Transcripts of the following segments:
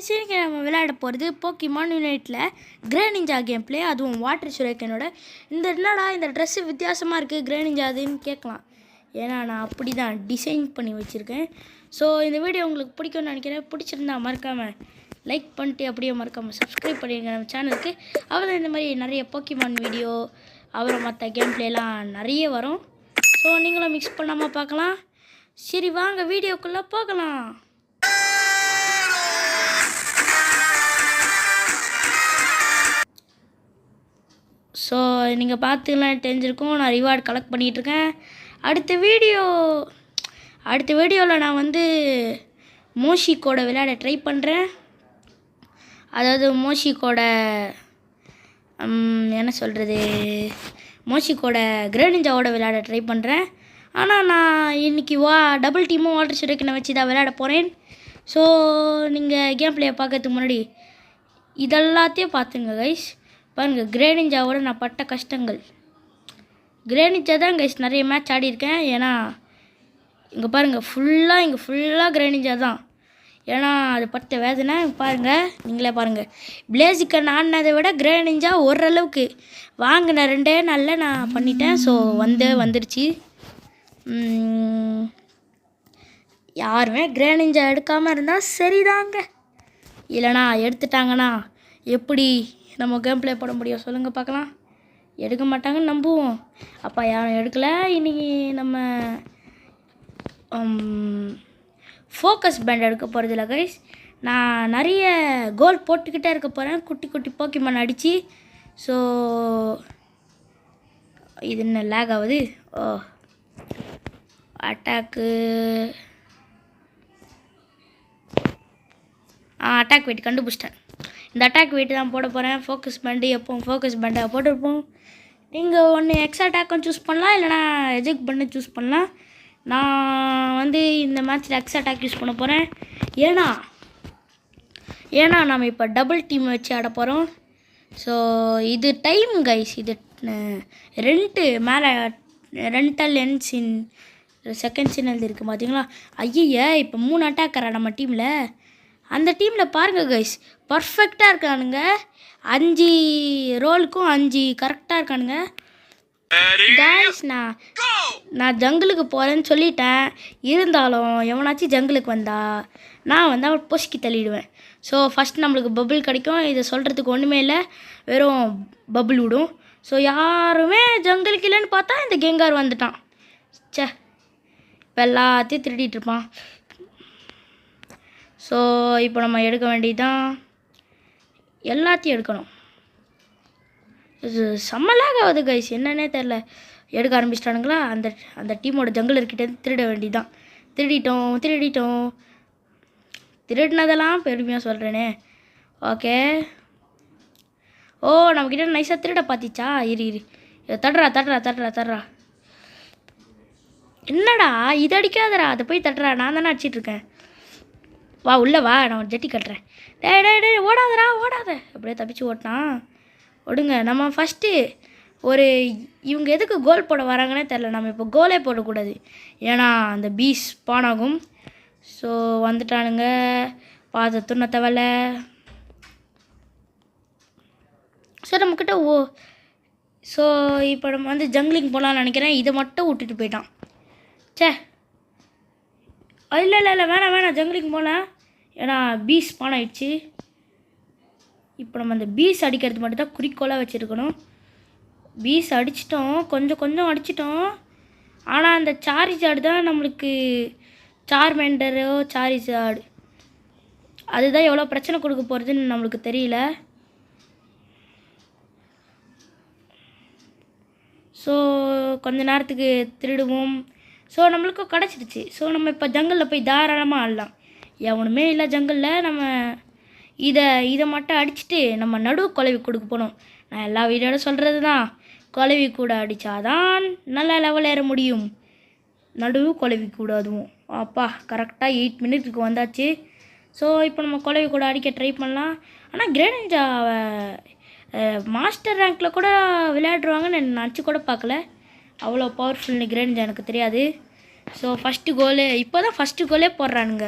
இன்றைக்கி நம்ம விளையாட போகிறது போக்கிமான் யூனைட்டில் கிரே நிஞ்சா கேம் பிளே, அதுவும் வாட்டர் சுரேக்கனோட. என்னடா இந்த ட்ரெஸ்ஸு வித்தியாசமாக இருக்குது கிரே நிஞ்சாதுன்னு கேட்கலாம். ஏன்னா நான் அப்படி தான் டிசைன் பண்ணி வச்சுருக்கேன். ஸோ இந்த வீடியோ உங்களுக்கு பிடிக்கும்னு நினைக்கிறேன். பிடிச்சிருந்தா மறக்காமல் லைக் பண்ணிட்டு அப்படியே மறக்காமல் சப்ஸ்கிரைப் பண்ணிடுங்க நம்ம சேனலுக்கு. அப்புறம் இந்த மாதிரி நிறைய போக்கிமான் வீடியோ அப்புறம் மற்ற கேம் பிளேலாம் நிறைய வரும். ஸோ நீங்களும் மிக்ஸ் பண்ணாமல் பார்க்கலாம். சரி வாங்க வீடியோக்குள்ளே போகலாம். ஸோ நீங்கள் பார்த்துலாம் தெரிஞ்சிருக்கும், நான் ரிவார்டு கலெக்ட் பண்ணிகிட்ருக்கேன். அடுத்த வீடியோவில் நான் வந்து மோஷிக்கோட விளையாட ட்ரை பண்ணுறேன். அதாவது மோஷிக்கோட என்ன சொல்கிறது, மோஷிக்கோட கிரே நிஞ்சாவோட விளையாட ட்ரை பண்ணுறேன். ஆனால் நான் இன்றைக்கி டபுள் டீமும் வாட்டர் சுரேக்கனை வச்சு தான் விளையாட போகிறேன். ஸோ நீங்கள் கேம் பிளேயை பார்க்கறதுக்கு முன்னாடி இதெல்லாத்தையும் பார்த்துங்க கைஸ். பாருங்கள், கிரே நிஞ்சாவோட நான் பட்ட கஷ்டங்கள். கிரே நிஞ்சா தான் கைஸ் நிறைய மேட்ச் ஆடியிருக்கேன். ஏன்னா இங்கே பாருங்கள், ஃபுல்லாக கிரே நிஞ்சா தான். ஏன்னா அது பட்ட வேதனை பாருங்கள், நீங்களே பாருங்கள். பிளேசிக்கன் ஆடினதை விட கிரே நிஞ்சா ஓரளவுக்கு வாங்கின 2 நாளில் நான் பண்ணிட்டேன். ஸோ வந்துடுச்சு. யாருமே கிரே நிஞ்சா எடுக்காமல் இருந்தால் சரிதாங்க. இல்லைனா எடுத்துட்டாங்கன்னா எப்படி நம்ம கேம் ப்ளே பண்ண முடியும் சொல்லுங்கள் பார்க்கலாம். எடுக்க மாட்டாங்கன்னு நம்புவோம். அப்போ யாரும் எடுக்கலை. இன்றைக்கி நம்ம ஃபோக்கஸ் பேண்ட் எடுக்க போகிறதில்ல கைஸ். நான் நிறைய கோல் போட்டுக்கிட்டே இருக்க போகிறேன், குட்டி குட்டி போக்கிமான் அடித்து. ஸோ இது என்ன லேக் ஆகுது? அட்டாக்கு அட்டாக் வெயிட் கண்டுபிடிச்சிட்டேன். இந்த அட்டாக் வெயிட் தான் போட போகிறேன். ஃபோக்கஸ் பேண்டு எப்போவும் ஃபோக்கஸ் பேண்டை போட்டிருப்போம். நீங்கள் ஒன்று எக்ஸ்ட்ரா அட்டாக்கும் சூஸ் பண்ணலாம், இல்லைனா எஜெக்ட் பண்ணி சூஸ் பண்ணலாம். நான் வந்து இந்த மேட்ச்சில் எக்ஸ்ட்ரா அட்டாக் யூஸ் பண்ண போகிறேன். ஏன்னா நம்ம இப்போ டபுள் டீம் வச்சு ஆட போகிறோம். ஸோ இது டைம் கைஸ், இது ரெண்டல் என்ஸ் இன் செகண்ட்ஸ் எழுதிருக்கு பார்த்தீங்களா? ஐயா, இப்போ 3 அட்டாக்கரா நம்ம டீமில். அந்த டீமில் பாருங்கள் கைஸ், பர்ஃபெக்டாக இருக்கானுங்க. 5 ரோலுக்கும் 5 கரெக்டாக இருக்கானுங்க கைஸ். நான் ஜங்கிளுக்கு போகிறேன்னு சொல்லிட்டேன். இருந்தாலும் எவனாச்சும் ஜங்கிளுக்கு நான் அவன் பொசுக்கி தள்ளிடுவேன். ஸோ ஃபஸ்ட் நம்மளுக்கு பபுள் கிடைக்கும். இதை சொல்கிறதுக்கு ஒன்றுமே இல்லை, வெறும் பபுள் விடும். ஸோ யாருமே ஜங்கிளுக்கு இல்லைன்னு பார்த்தா இந்த கெங்கார் வந்துட்டான். இப்போ எல்லாத்தையும் திருடிட்டுருப்பான். ஸோ இப்போ நம்ம எடுக்க வேண்டியதுதான், எல்லாத்தையும் எடுக்கணும். இது செம்மலாக ஆகுது கைஸ், என்னன்னே தெரில. எடுக்க ஆரம்பிச்சிட்டானுங்களா? அந்த டீமோட ஜங்கிள்கிட்ட திருட வேண்டியதுதான். திருடிட்டோம். திருடினதெல்லாம் பெருமையாக சொல்கிறேனே. ஓகே. நம்மக்கிட்ட நைஸாக திருட பார்த்திச்சா? இரு தட்டுறா. என்னடா இது அடிக்காதடா, அதை போய் தட்டுறா. நான் தானே அடிச்சிட்ருக்கேன். வா உள்ளே வா, நான் ஒரு ஜெட்டி கட்டுறேன். டே ஓடாத. அப்படியே தப்பிச்சு ஓட்டினான். விடுங்க. நம்ம ஃபஸ்ட்டு இவங்க எதுக்கு கோல் போட வராங்கன்னே தெரில. நம்ம இப்போ கோலே போடக்கூடாது, ஏன்னா அந்த பீஸ் ஸ்பான் ஆகும். ஸோ வந்துட்டானுங்க, பார்த்து துண்ண தேவையில்ல. ஸோ நம்மக்கிட்ட ஸோ இப்போ நம்ம வந்து ஜங்கிளிங் போகலான்னு நினைக்கிறேன். இதை மட்டும் விட்டுட்டு போயிட்டான். இல்லை வேணாம் ஜங்கிளிங் போகலாம், ஏன்னா பீஸ் ஸ்பான் ஆகிடுச்சு. இப்போ நம்ம அந்த பீஸ் அடிக்கிறது மட்டும் தான் குறிக்கோளாக வச்சுருக்கணும். பீஸ் அடிச்சிட்டோம், கொஞ்சம் அடிச்சிட்டோம். ஆனால் அந்த சார்ஜார்டு தான் நம்மளுக்கு சார்மெண்டரோ சார்ஜார்டு அதுதான் எவ்வளோ பிரச்சனை கொடுக்க போகிறதுன்னு நம்மளுக்கு தெரியல. ஸோ கொஞ்ச நேரத்துக்கு திருடுவோம். ஸோ நம்மளுக்கும் கிடச்சிருச்சு. ஸோ நம்ம இப்போ ஜங்கிளில் போய் தாராளமாக ஆடலாம். எவனுமே இல்லை ஜங்கிளில். நம்ம இதை மட்டும் அடிச்சுட்டு நம்ம நடுவு குலவி கொடுக்க போகணும். நான் எல்லா வீடியோட சொல்கிறது தான், குலவி கூட அடித்தாதான் நல்ல லெவல் ஏற முடியும். நடுவு குலவி கூட, அதுவும் அப்பா கரெக்டாக 8 மினிட்ஸுக்கு வந்தாச்சு. ஸோ இப்போ நம்ம குலவி கூட அடிக்க ட்ரை பண்ணலாம். ஆனால் கிரே நிஞ்சா மாஸ்டர் ரேங்க்கில் கூட விளையாடுவாங்கன்னு நான் நினச்சி கூட பார்க்கல. அவ்வளோ பவர்ஃபுல்னு கிரே நிஞ்சா எனக்கு தெரியாது. ஸோ இப்போ தான் ஃபஸ்ட்டு கோலே போடுறானுங்க.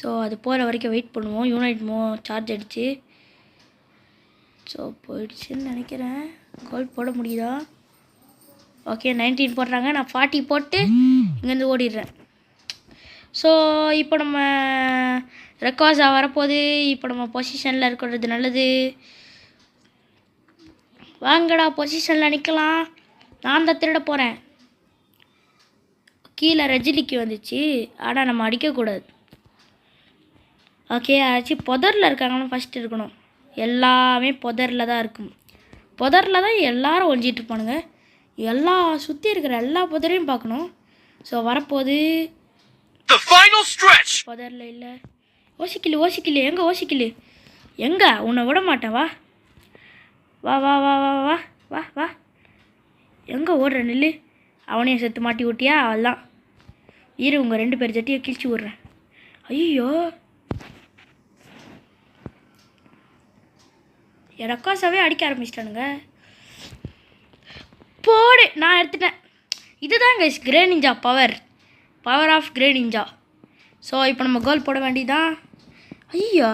ஸோ அது போகிற வரைக்கும் வெயிட் பண்ணுவோம். யூனைட் மோ சார்ஜ் அடிச்சு. ஸோ போயிடுச்சுன்னு நினைக்கிறேன். கோல் போட முடியுதா? ஓகே 19 போடுறாங்க. நான் 40 போட்டு இங்கேருந்து ஓடிடுறேன். ஸோ இப்போ நம்ம ரெக்கார்ட்ஸாக வரப்போகுது. இப்போ நம்ம பொசிஷனில் இருக்கிறது நல்லது. வாங்கடா பொசிஷனில் நிற்கலாம். நான் தான் திருட போகிறேன். கீழே ரெஜிலிக்கு வந்துச்சு. ஆனால் நம்ம அடிக்கக்கூடாது. ஓகே யாராச்சும் புதரில் இருக்காங்கன்னு ஃபஸ்ட்டு இருக்கணும். எல்லாமே புதரில் தான் இருக்கும். புதரில் தான் எல்லோரும் ஒழிஞ்சிட்டு இருப்பானுங்க. எல்லா சுற்றி இருக்கிற எல்லா புதரையும் பார்க்கணும். ஸோ வரப்போது புதரில் இல்லை. ஓசிக்கிளு எங்கே ஓசிக்கிளு எங்கே? உன்னை விட மாட்டேன். வா வா வா வா வா வா வா வா எங்கே ஓடுற நில்லு. அவனையும் செத்து மாட்டி விட்டியா? அவள்தான் இரு, உங்கள் 2 பேர் ஜட்டியை கிழிச்சு விட்றேன். ஐயோ என் ரக்காசாவே அடிக்க ஆரம்பிச்சிட்டானுங்க. போடு, நான் எடுத்துட்டேன். இதுதான் guys grey ninja power of grey ninja. So இப்போ நம்ம கோல் போட வேண்டியதான். ஐயோ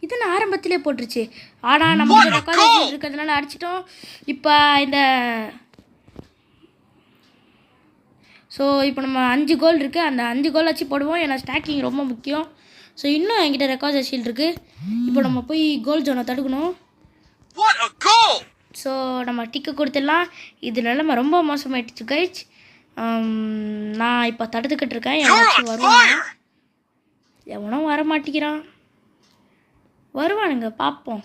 இது நான் ஆரம்பத்திலே போட்டுருச்சு. ஆனால் நம்ம ரெக்கார்ட் இருக்கிறதுனால அடிச்சிட்டோம். இப்போ இந்த ஸோ இப்போ நம்ம 5 கோல் இருக்குது. அந்த 5 கோல் வச்சு போடுவோம். ஏன்னா ஸ்டாக்கிங் ரொம்ப முக்கியம். ஸோ இன்னும் என்கிட்ட ரெக்கார்ட் ஷீல்ட் இருக்குது. இப்போ நம்ம போய் கோல் ஜோனை தடுக்கணும். ஸோ நம்ம டிக்கு கொடுத்துடலாம். இது நிலைமை ரொம்ப மோசமாயிடுச்சு கைஸ். நான் இப்போ தடுத்துக்கிட்டு இருக்கேன். எவனாச்சும் வருவாங்க. எவனும் வர மாட்டேங்கிறான். வருவானுங்க பார்ப்போம்.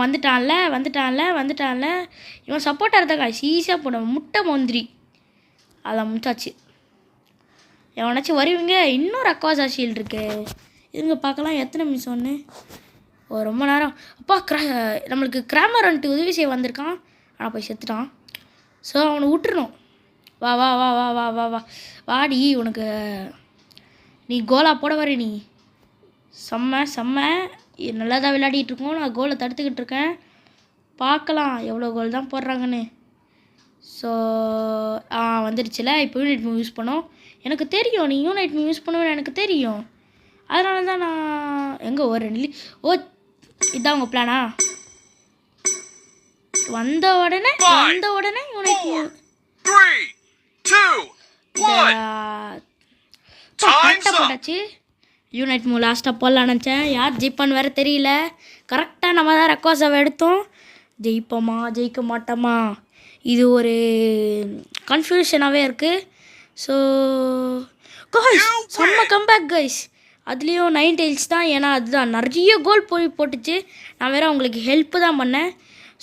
வந்துட்டான்ல. இவன் சப்போர்ட்டாக இருந்தா கைஸ் ஈஸியாக போடுவேன். முட்டை மந்திரி அதை முடிச்சாச்சு. எவனாச்சும் வருவீங்க. இன்னும் ரெக்கார்ட் ஷீல்ட் இருக்கு. இதுங்க பார்க்கலாம் எத்தனை மிஸ் ஒன்று. ரொம்ப நேரம். அப்பா நம்மளுக்கு கிராமர் வந்துட்டு உதவி செய்ய வந்திருக்கான். ஆனால் போய் செத்துட்டான். ஸோ அவனை விட்டுருணும். வா வா வா வா வா வா வா வாடி. உனக்கு நீ கோலா போட வர. நீ செம்ம நல்லா தான் விளையாடிட்டு இருக்கோம். நான் கோலை தடுத்துக்கிட்டு இருக்கேன். பார்க்கலாம் எவ்வளோ கோல் தான் போடுறாங்கன்னு. ஸோ வந்துடுச்சுல. இப்போ யூனிட் மூவ் யூஸ் பண்ணோம். எனக்கு தெரியும் நீ யூனிட் மூவ் யூஸ் பண்ணுவேன்னு எனக்கு தெரியும். அதனால தான் நான் எங்கே ஒரு இதான் உங்கள் பிளானா? வந்த உடனே யூனிட் மூவ் போட்டாச்சு. யூனிட் மூவ் லாஸ்ட்டாக போடலான்னு நினச்சேன். யார் ஜெயிப்பான்னு வேறு தெரியல. கரெக்டாக நம்ம தான் ரெக்கார்ட்ஸாக எடுத்தோம். ஜெயிப்போமா ஜெயிக்க மாட்டோமா இது ஒரு கன்ஃபியூஷனாகவே இருக்குது. ஸோ கைஸ் செம்ம கம்பேக் கைஸ். அதுலேயும் 9 டைல்ஸ் தான். ஏன்னா அதுதான் நிறைய கோல் போட்டுச்சு. நான் வேறு அவங்களுக்கு ஹெல்ப்பு தான் பண்ணேன்.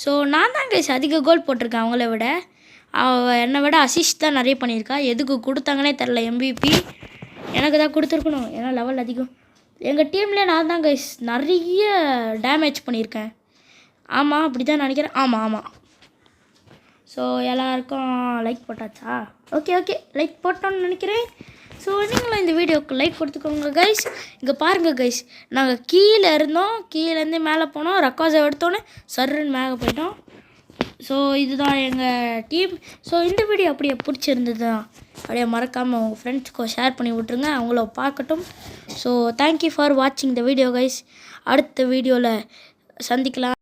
ஸோ நான் தான் கைஸ் அதிக கோல் போட்டிருக்கேன் அவங்கள விட. என்னை விட அசிஸ்ட் தான் நிறைய பண்ணியிருக்கா. எதுக்கு கொடுத்தாங்கன்னே தெரில. MVP எனக்கு தான் கொடுத்துருக்கணும். ஏன்னா லெவல் அதிகம். எங்கள் டீம்லேயே நான் தான் கைஸ் நிறைய டேமேஜ் பண்ணியிருக்கேன். ஆமாம் அப்படி தான் நினைக்கிறேன். ஆமாம். ஸோ எல்லாருக்கும் லைக் போட்டாச்சா? ஓகே லைக் போட்டோன்னு நினைக்கிறேன். ஸோ நீங்களும் இந்த வீடியோவுக்கு லைக் கொடுத்துக்கோங்க கைஸ். இங்கே பாருங்கள் கைஸ், நாங்கள் கீழே இருந்தோம். கீழேருந்து மேலே போனோம். ரெக்கார்ட்ஸை எடுத்தோன்னே சர்ன்னு மேலே போயிட்டோம். ஸோ இதுதான் எங்கள் டீம். ஸோ இந்த வீடியோ அப்படியே பிடிச்சிருந்தது தான் அப்படியே மறக்காமல் உங்கள் ஃப்ரெண்ட்ஸ்க்கு ஷேர் பண்ணி விட்ருங்க. அவங்கள பார்க்கட்டும். ஸோ தேங்க்யூ ஃபார் வாட்சிங் த வீடியோ கைஸ். அடுத்த வீடியோவில் சந்திக்கலாம்.